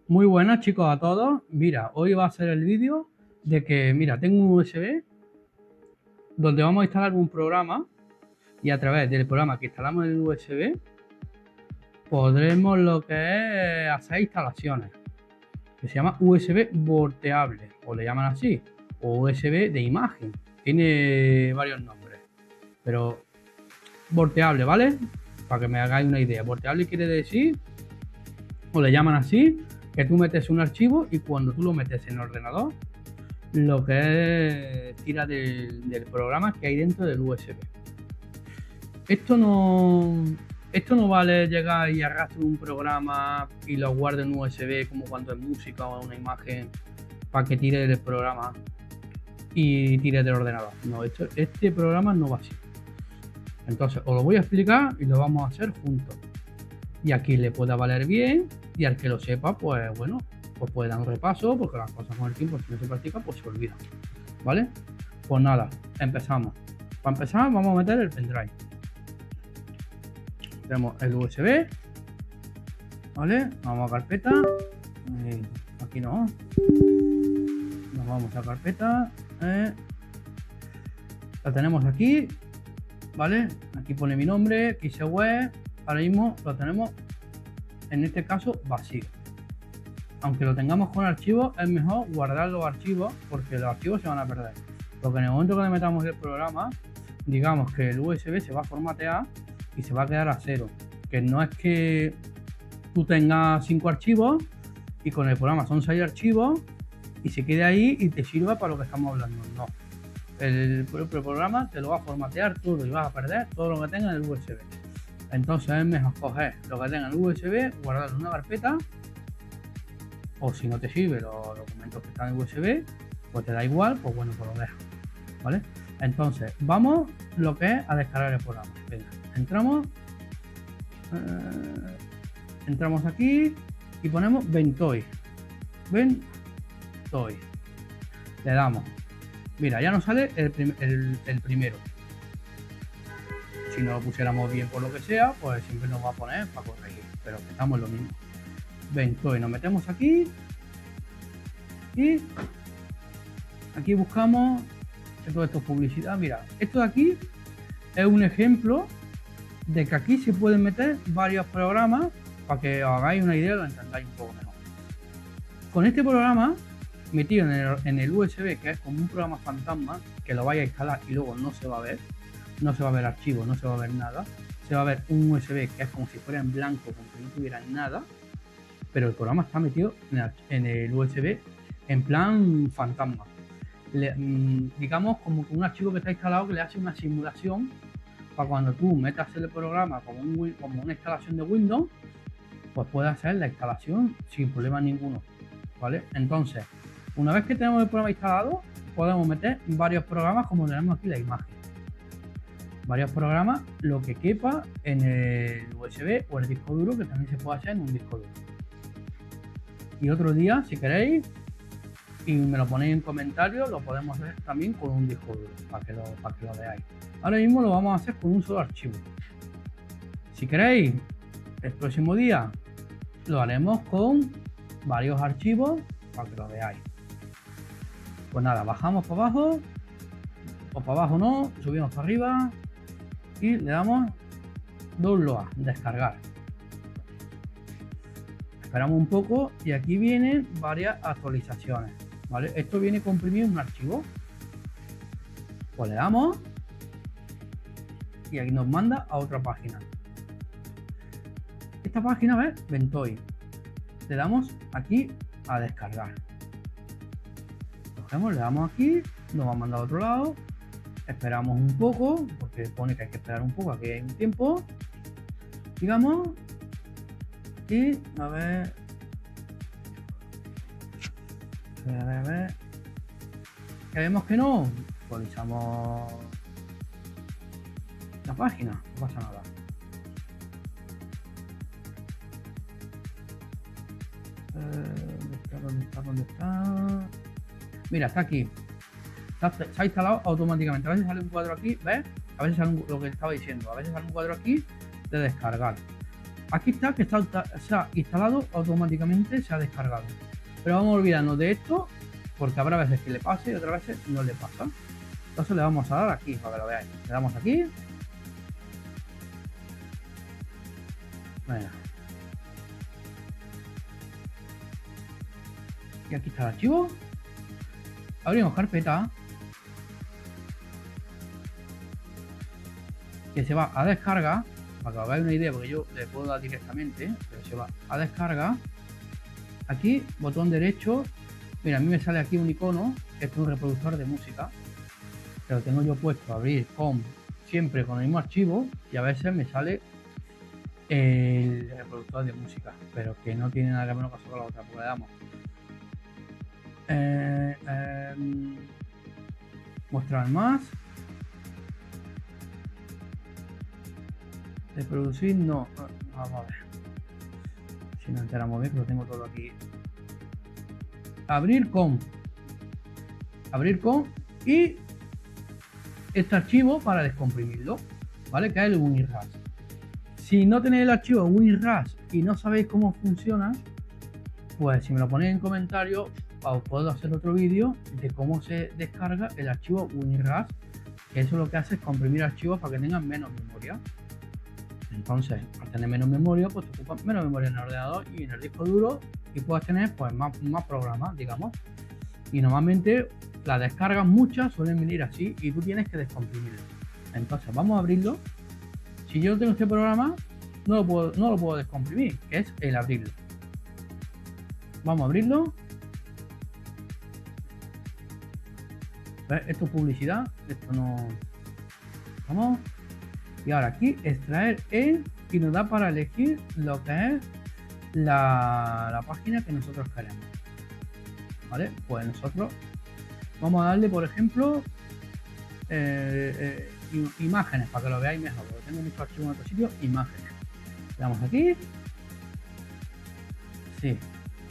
Muy buenas chicos a todos. Mira, hoy va a ser el vídeo de que, mira, tengo un USB donde vamos a instalar un programa y a través del programa que instalamos en el USB podremos lo que es hacer instalaciones, que se llama USB volteable, o le llaman así, o USB de imagen. Tiene varios nombres, pero volteable, ¿vale? Para que me hagáis una idea. Volteable quiere decir, o le llaman así, que tú metes un archivo y cuando tú lo metes en el ordenador, lo que es tira del programa que hay dentro del USB. Esto no vale llegar y arrastrar un programa y lo guarde en USB como cuando es música o una imagen para que tire del programa y tire del ordenador. No, este programa no va así. Entonces os lo voy a explicar y lo vamos a hacer juntos. Y a quien le pueda valer bien y al que lo sepa, pues bueno, pues puede dar un repaso, porque las cosas con el tiempo, si no se practica, pues se olvidan. ¿Vale? Pues nada, empezamos. Para empezar, vamos a meter el pendrive. Tenemos el USB, ¿vale? Vamos a carpeta. Aquí no. Nos vamos a carpeta. La tenemos aquí, ¿vale? Aquí pone mi nombre, web. Ahora mismo lo tenemos, en este caso, vacío. Aunque lo tengamos con archivos, es mejor guardar los archivos porque los archivos se van a perder. Porque en el momento que le metamos el programa, digamos que el USB se va a formatear y se va a quedar a cero. Que no es que tú tengas 5 archivos y con el programa son 6 archivos y se quede ahí y te sirva para lo que estamos hablando. No. El propio programa te lo va a formatear todo y vas a perder todo lo que tenga en el USB. Entonces es mejor coger lo que tenga en el USB, guardarlo en una carpeta, o si no te sirve los documentos que están en USB, pues te da igual, pues bueno, pues lo dejas, ¿vale? Entonces vamos lo que es a descargar el programa. Venga, entramos aquí y ponemos Ventoy. Le damos. Mira, ya nos sale el primero. Si no lo pusiéramos bien por lo que sea, pues siempre nos va a poner para corregir, pero estamos en lo mismo. Ventoy, nos metemos aquí y aquí buscamos, todo esto es publicidad. Mira, esto de aquí es un ejemplo de que aquí se pueden meter varios programas para que os hagáis una idea y lo entendáis un poco mejor. Con este programa metido en el USB, que es como un programa fantasma, que lo vais a instalar y luego no se va a ver, no se va a ver archivos, no se va a ver nada, se va a ver un USB que es como si fuera en blanco, como si no tuviera nada, pero el programa está metido en el USB en plan fantasma. Digamos como un archivo que está instalado que le hace una simulación para cuando tú metas el programa como una instalación de Windows, pues puedes hacer la instalación sin problema ninguno, ¿vale? Entonces, una vez que tenemos el programa instalado, podemos meter varios programas como tenemos aquí la imagen. Varios programas, lo que quepa en el USB o el disco duro, que también se puede hacer en un disco duro. Y otro día, si queréis, y me lo ponéis en comentarios, lo podemos hacer también con un disco duro, para que lo veáis. Ahora mismo lo vamos a hacer con un solo archivo. Si queréis, el próximo día lo haremos con varios archivos para que lo veáis. Pues nada, bajamos para abajo, o para abajo no, subimos para arriba y le damos download, descargar. Esperamos un poco y aquí vienen varias actualizaciones, ¿vale? Esto viene comprimido en un archivo. Pues le damos y aquí nos manda a otra página. Esta página, ¿ves? Ventoy. Le damos aquí a descargar. Cogemos, le damos aquí, nos va a mandar a otro lado. Esperamos un poco, porque pone que hay que esperar un poco, aquí hay un tiempo. Digamos. Y a ver. Que vemos que no, actualizamos la página, no pasa nada. ¿Dónde está? Mira, está aquí. Se ha instalado automáticamente. A veces sale un cuadro aquí, ¿ves? A veces sale lo que estaba diciendo. A veces sale un cuadro aquí de descargar. Aquí está que se ha instalado automáticamente, se ha descargado. Pero vamos a olvidarnos de esto porque habrá veces que le pase y otras veces no le pasa. Entonces le vamos a dar aquí para que lo veáis. Le damos aquí. Venga. Y aquí está el archivo. Abrimos carpeta. Que se va a descarga. Para que os hagáis una idea, porque yo le puedo dar directamente. Pero se va a descarga. Aquí, botón derecho. Mira, a mí me sale aquí un icono. Que es un reproductor de música. Que lo tengo yo puesto. Abrir con siempre con el mismo archivo. Y a veces me sale el reproductor de música, pero que no tiene nada que ver una cosa con la otra, porque le damos mostrar más, reproducir, no, vamos a ver si nos enteramos bien, que lo tengo todo aquí. Abrir con y este archivo para descomprimirlo, ¿vale? Que es el WinRAR. Si no tenéis el archivo WinRAR y no sabéis cómo funciona, pues si me lo ponéis en comentarios, os puedo hacer otro vídeo de cómo se descarga el archivo WinRAR, que eso lo que hace es comprimir archivos para que tengan menos memoria. Entonces, al tener menos memoria, pues te ocupas menos memoria en el ordenador y en el disco duro, y puedes tener pues más programas, digamos. Y normalmente las descargas muchas suelen venir así y tú tienes que descomprimirlo. Entonces vamos a abrirlo. Si yo no tengo este programa, no lo puedo descomprimir, que es el abrirlo. Vamos a abrirlo. ¿Ves? Esto es publicidad, esto no. Vamos. Y ahora aquí extraer y nos da para elegir lo que es la página que nosotros queremos. ¿Vale? Pues nosotros vamos a darle, por ejemplo, imágenes, para que lo veáis mejor, porque tengo muchos archivos en otro sitio. Imágenes. Le damos aquí.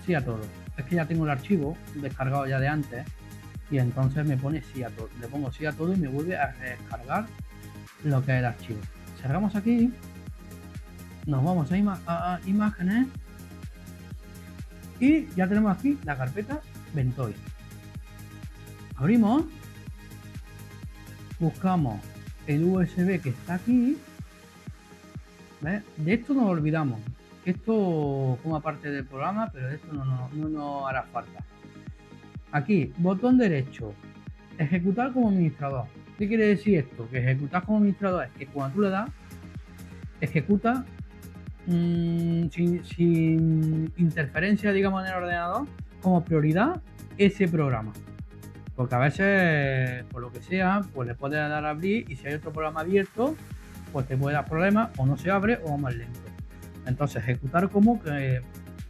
Sí a todo. Es que ya tengo el archivo descargado ya de antes y entonces me pone sí a todo. Le pongo sí a todo y me vuelve a descargar lo que es el archivo. Cerramos aquí, nos vamos a imágenes y ya tenemos aquí la carpeta Ventoy. Abrimos, buscamos el USB que está aquí. ¿Ves? De esto nos olvidamos. Esto forma parte del programa, pero de esto no nos hará falta. Aquí, botón derecho, ejecutar como administrador. ¿Qué quiere decir esto? Que ejecutar como administrador es que cuando tú le das, ejecuta sin interferencia, digamos, en el ordenador, como prioridad ese programa. Porque a veces, por lo que sea, pues le puedes dar a abrir y si hay otro programa abierto, pues te puede dar problemas o no se abre o va más lento. Entonces, ejecutar como que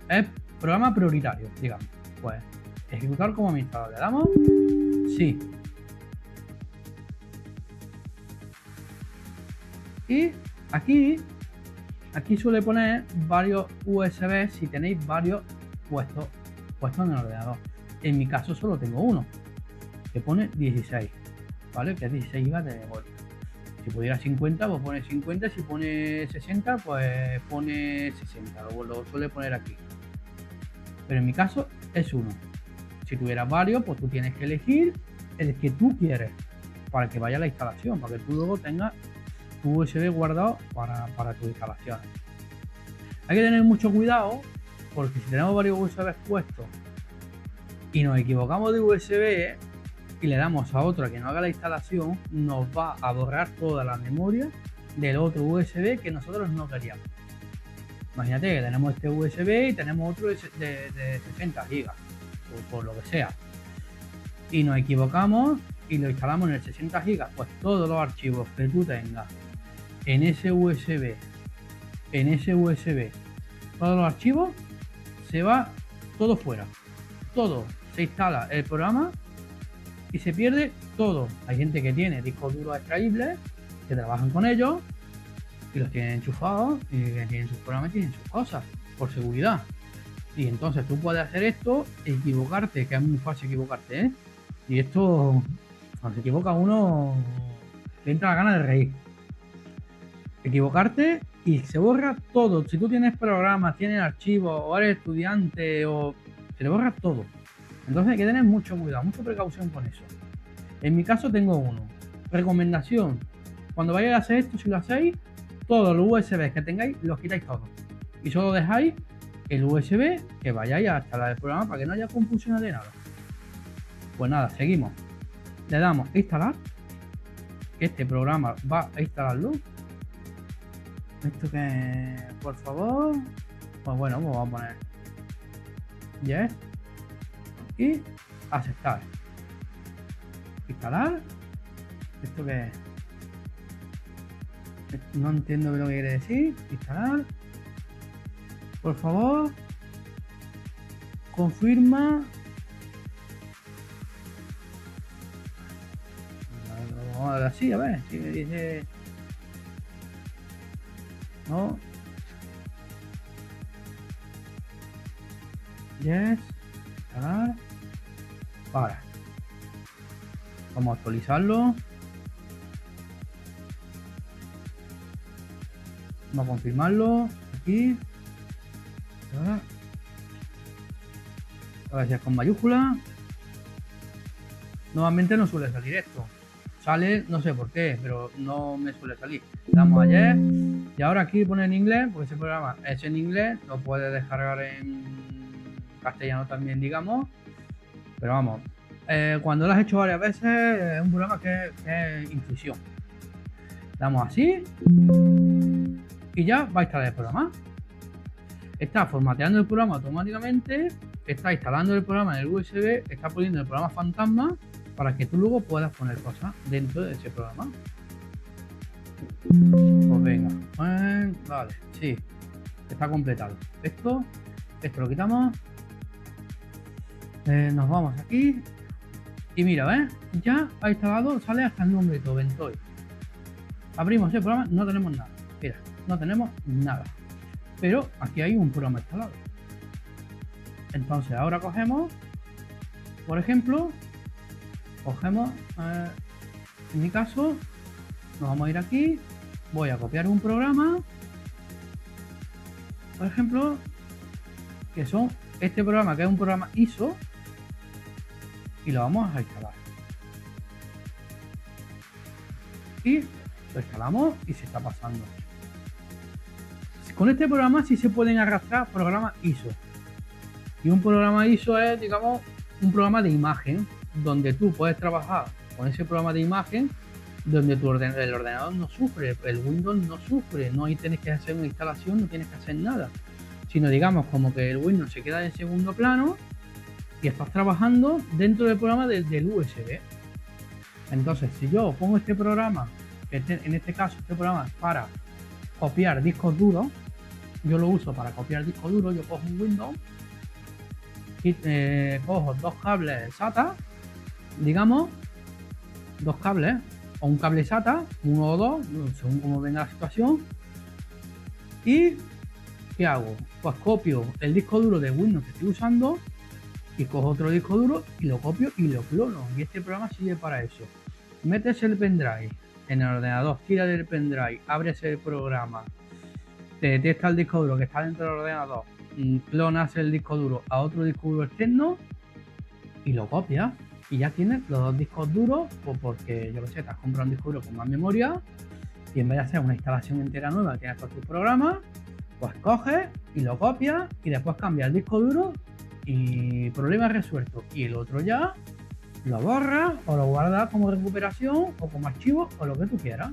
es programa prioritario, digamos. Pues ejecutar como administrador. Le damos sí. Y aquí suele poner varios USB si tenéis varios puestos en el ordenador. En mi caso solo tengo uno, que pone 16, ¿vale? Que es 16 GB de memoria. Si pudiera 50, pues pone 50. Si pone 60, pues pone 60. Lo suele poner aquí. Pero en mi caso es uno. Si tuvieras varios, pues tú tienes que elegir el que tú quieres para que vaya a la instalación, para que tú luego tengas tu USB guardado para tus instalaciones. Hay que tener mucho cuidado porque si tenemos varios USB puestos y nos equivocamos de USB y le damos a otro que no haga la instalación, nos va a borrar toda la memoria del otro USB que nosotros no queríamos. Imagínate que tenemos este USB y tenemos otro de 60 GB, por lo que sea, y nos equivocamos y lo instalamos en el 60 GB, pues todos los archivos que tú tengas en ese USB, todos los archivos, se va todo fuera, todo, se instala el programa y se pierde todo. Hay gente que tiene discos duros extraíbles, que trabajan con ellos y los tienen enchufados y que tienen sus programas y tienen sus cosas, por seguridad. Y entonces tú puedes hacer esto, equivocarte, que es muy fácil equivocarte, ¿eh? Y esto, cuando se equivoca uno, le entra la gana de reír. equivocarte y se borra todo. Si tú tienes programas, tienes archivos, o eres estudiante, o se le borra todo. Entonces hay que tener mucho cuidado, mucha precaución con eso. En mi caso tengo uno. Recomendación: cuando vayáis a hacer esto, si lo hacéis, todos los USB que tengáis los quitáis todos. Y solo dejáis el USB que vayáis a instalar el programa para que no haya confusión de nada. Pues nada, seguimos. Le damos a instalar. Este programa va a instalarlo. Esto que, por favor, pues bueno, pues vamos a poner yes y aceptar. Instalar. Esto que no entiendo lo que quiere decir. Instalar. Por favor, confirma. Vamos a ver así, a ver si me dice no. Yes. Instalar. Para. Vamos a actualizarlo. Vamos a confirmarlo aquí. A ver si es con mayúscula. Normalmente no suele salir esto. Sale, no sé por qué, pero no me suele salir. Damos a yes. Y ahora aquí pone en inglés, porque ese programa es en inglés. Lo puedes descargar en castellano también, digamos. Pero vamos, cuando lo has hecho varias veces, es un programa que es intuición. Damos así y ya va a instalar el programa. Está formateando el programa automáticamente, está instalando el programa en el USB, está poniendo el programa fantasma para que tú luego puedas poner cosas dentro de ese programa. Pues venga, vale, sí, está completado. Esto lo quitamos. Nos vamos aquí y mira, ¿ves? Ya ha instalado, sale hasta el nombre de Ventoy. Abrimos el programa, no tenemos nada. Mira, no tenemos nada. Pero aquí hay un programa instalado. Entonces ahora cogemos, por ejemplo, en mi caso, nos vamos a ir aquí, voy a copiar un programa, por ejemplo, que son este programa, que es un programa ISO, y lo vamos a instalar. Y lo instalamos y se está pasando. Con este programa sí se pueden arrastrar programas ISO. Y un programa ISO es, digamos, un programa de imagen, donde tú puedes trabajar con ese programa de imagen, donde el ordenador no sufre, el Windows no sufre, no tienes que hacer una instalación, no tienes que hacer nada. Sino, digamos, como que el Windows se queda en segundo plano y estás trabajando dentro del programa del USB. Entonces, si yo pongo este programa, en este caso este programa es para copiar discos duros, yo lo uso para copiar discos duros, yo cojo un Windows y cojo dos cables SATA, digamos, dos cables, o un cable SATA, uno o dos, según como venga la situación, y ¿qué hago? Pues copio el disco duro de Windows que estoy usando y cojo otro disco duro y lo copio y lo clono. Y este programa sirve para eso. Metes el pendrive en el ordenador, tira del pendrive, abres el programa, te detecta el disco duro que está dentro del ordenador, clonas el disco duro a otro disco duro externo y lo copias. Y ya tienes los dos discos duros, pues porque yo lo sé, te has comprado un disco duro con más memoria y en vez de hacer una instalación entera nueva, tienes todos tus programas, pues coges y lo copias y después cambias el disco duro y problema resuelto. Y el otro ya lo borras o lo guardas como recuperación o como archivo o lo que tú quieras.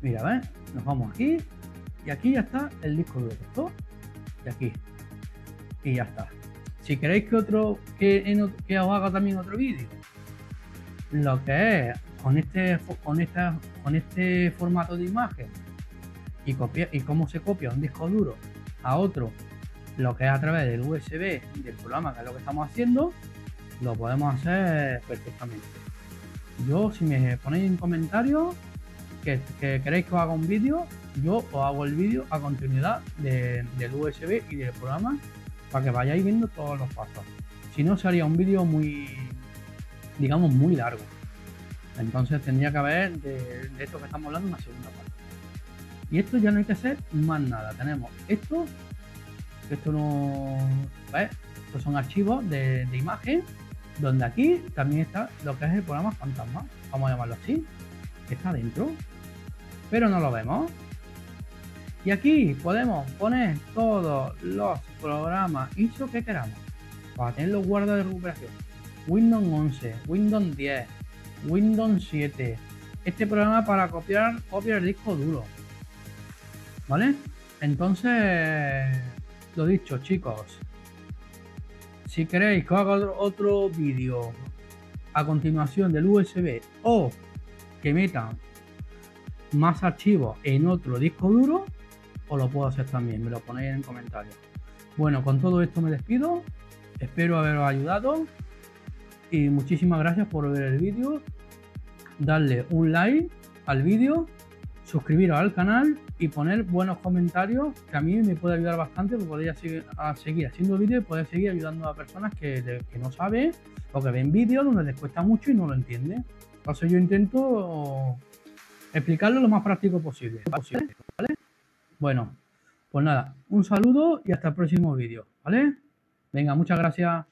Mira, ¿ves? Nos vamos aquí y aquí ya está el disco duro de esto. Y aquí. Y ya está. Si queréis que os haga también otro vídeo, lo que es con este formato de imagen y cómo se copia un disco duro a otro, lo que es a través del USB del programa, que es lo que estamos haciendo, lo podemos hacer perfectamente. Yo, si me ponéis en comentarios que queréis que os haga un vídeo, yo os hago el vídeo a continuidad del USB y del programa para que vayáis viendo todos los pasos. Si no, sería un vídeo muy, digamos, muy largo. Entonces tendría que haber de esto que estamos hablando una segunda parte. Y esto ya no hay que hacer más nada. Tenemos esto, que esto no... ¿ves? Estos son archivos de imagen, donde aquí también está lo que es el programa fantasma, vamos a llamarlo así, que está dentro, pero no lo vemos. Y aquí podemos poner todos los programas ISO que queramos para tenerlos guardados de recuperación. Windows 11, Windows 10, Windows 7. Este programa para copiar el disco duro. ¿Vale? Entonces, lo dicho, chicos. Si queréis que haga otro vídeo a continuación del USB o que metan más archivos en otro disco duro, os lo puedo hacer también, me lo ponéis en comentarios. Bueno, con todo esto me despido, espero haberos ayudado y muchísimas gracias por ver el vídeo, darle un like al vídeo, suscribiros al canal y poner buenos comentarios, que a mí me puede ayudar bastante, porque podéis seguir haciendo vídeos y poder seguir ayudando a personas que no saben o que ven vídeos donde les cuesta mucho y no lo entienden. Entonces yo intento explicarlo lo más práctico posible, ¿vale? Bueno, pues nada, un saludo y hasta el próximo vídeo, ¿vale? Venga, muchas gracias.